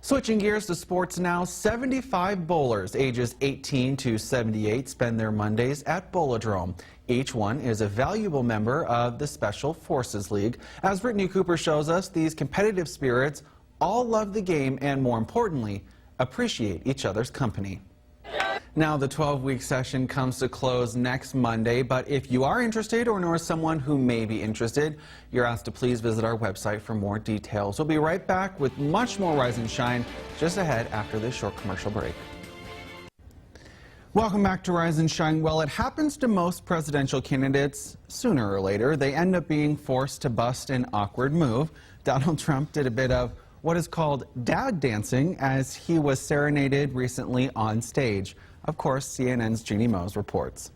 Switching gears to sports now, 75 bowlers ages 18 to 78 spend their Mondays at Bowladrome. Each one is a valuable member of the Special Forces League. As Brittany Cooper shows us, these competitive spirits all love the game and, more importantly, appreciate each other's company. Now, the 12-week session comes to close next Monday, but if you are interested or know someone who may be interested, you're asked to please visit our website for more details. We'll be right back with much more Rise and Shine just ahead after this short commercial break. Welcome back to Rise and Shine. Well, it happens to most presidential candidates. Sooner or later, they end up being forced to bust an awkward move. Donald Trump did a bit of what is called dad dancing as he was serenaded recently on stage. Of course, CNN's Jeannie Mose reports.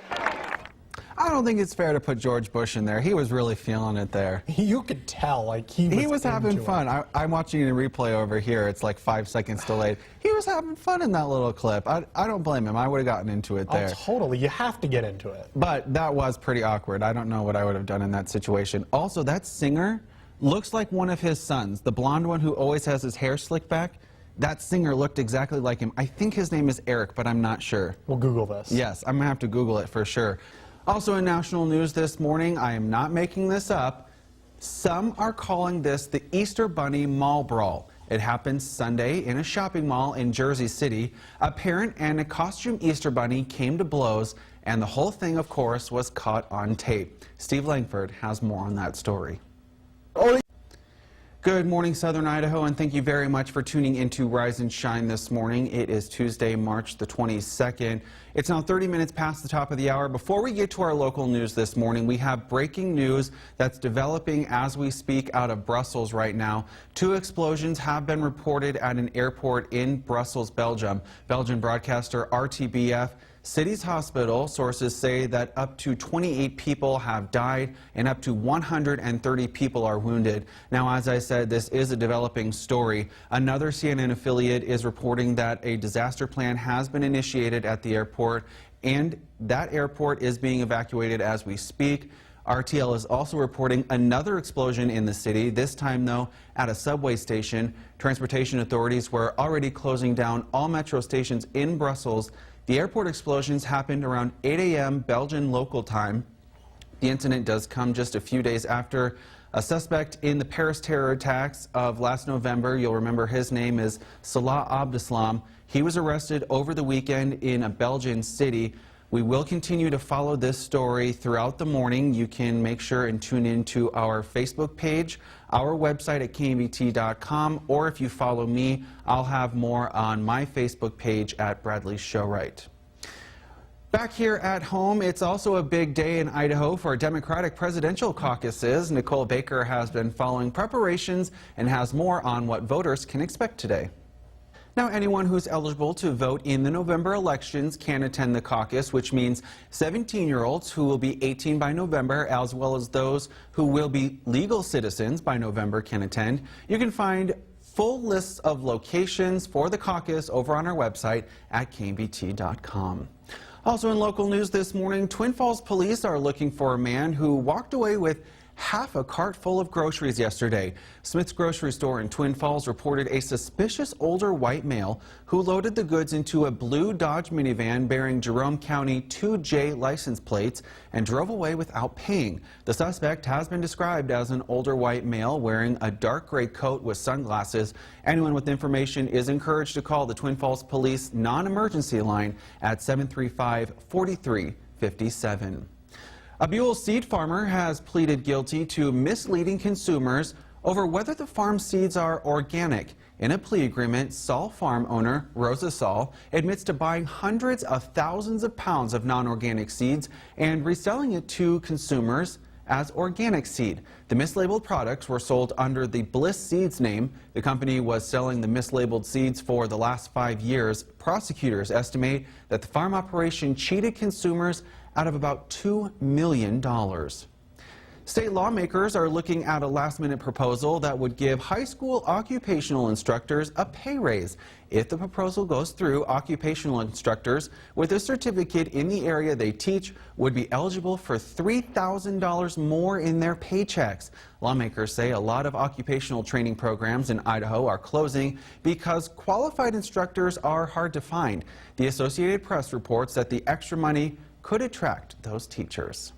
I don't think it's fair to put George Bush in there. He was really feeling it there. You could tell, like, he was having fun. I'm watching a replay over here. It's like 5 seconds delayed. He was having fun in that little clip. I don't blame him. I would have gotten into it there. Oh, totally. You have to get into it. But that was pretty awkward. I don't know what I would have done in that situation. Also, that singer looks like one of his sons, the blonde one who always has his hair slicked back. That singer looked exactly like him. I think his name is Eric, but I'm not sure. We'll Google this. Yes, I'm going to have to Google it for sure. Also in national news this morning, I am not making this up, some are calling this the Easter Bunny Mall Brawl. It happened Sunday in a shopping mall in Jersey City. A parent and a costume Easter Bunny came to blows, and the whole thing, of course, was caught on tape. Steve Langford has more on that story. Good morning, Southern Idaho, and thank you very much for tuning into Rise and Shine this morning. It is Tuesday, March the 22nd. It's now 30 minutes past the top of the hour. Before we get to our local news this morning, we have breaking news that's developing as we speak out of Brussels right now. 2 explosions have been reported at an airport in Brussels, Belgium. Belgian broadcaster RTBF Cities Hospital sources say that up to 28 people have died and up to 130 people are wounded. Now, as I said, this is a developing story. Another CNN affiliate is reporting that a disaster plan has been initiated at the airport, and that airport is being evacuated as we speak. RTL is also reporting another explosion in the city, this time, though, at a subway station. Transportation authorities were already closing down all metro stations in Brussels. The airport explosions happened around 8 a.m. Belgian local time. The incident does come just a few days after a suspect in the Paris terror attacks of last November. You'll remember his name is Salah Abdeslam. He was arrested over the weekend in a Belgian city. We will continue to follow this story throughout the morning. You can make sure and tune in to our Facebook page, our website at KMBT.com, or if you follow me, I'll have more on my Facebook page at Bradley Showright. Back here at home, it's also a big day in Idaho for Democratic presidential caucuses. Nicole Baker has been following preparations and has more on what voters can expect today. Now, anyone who's eligible to vote in the November elections can attend the caucus, which means 17-year-olds who will be 18 by November, as well as those who will be legal citizens by November, can attend. You can find full lists of locations for the caucus over on our website at KMBT.com. Also in local news this morning, Twin Falls police are looking for a man who walked away with half a cart full of groceries yesterday. Smith's grocery store in Twin Falls reported a suspicious older white male who loaded the goods into a blue Dodge minivan bearing Jerome County 2J license plates and drove away without paying. The suspect has been described as an older white male wearing a dark gray coat with sunglasses. Anyone with information is encouraged to call the Twin Falls Police non-emergency line at 735-4357. A Buell seed farmer has pleaded guilty to misleading consumers over whether the farm seeds are organic. In a plea agreement, Saul farm owner Rosa Saul admits to buying hundreds of thousands of pounds of non-organic seeds and reselling it to consumers as organic seed. The mislabeled products were sold under the Bliss Seeds name. The company was selling the mislabeled seeds for the last 5 years. Prosecutors estimate that the farm operation cheated consumers out of about $2 million. State lawmakers are looking at a last-minute proposal that would give high school occupational instructors a pay raise. If the proposal goes through, occupational instructors with a certificate in the area they teach would be eligible for $3,000 more in their paychecks. Lawmakers say a lot of occupational training programs in Idaho are closing because qualified instructors are hard to find. The Associated Press reports that the extra money could attract those teachers.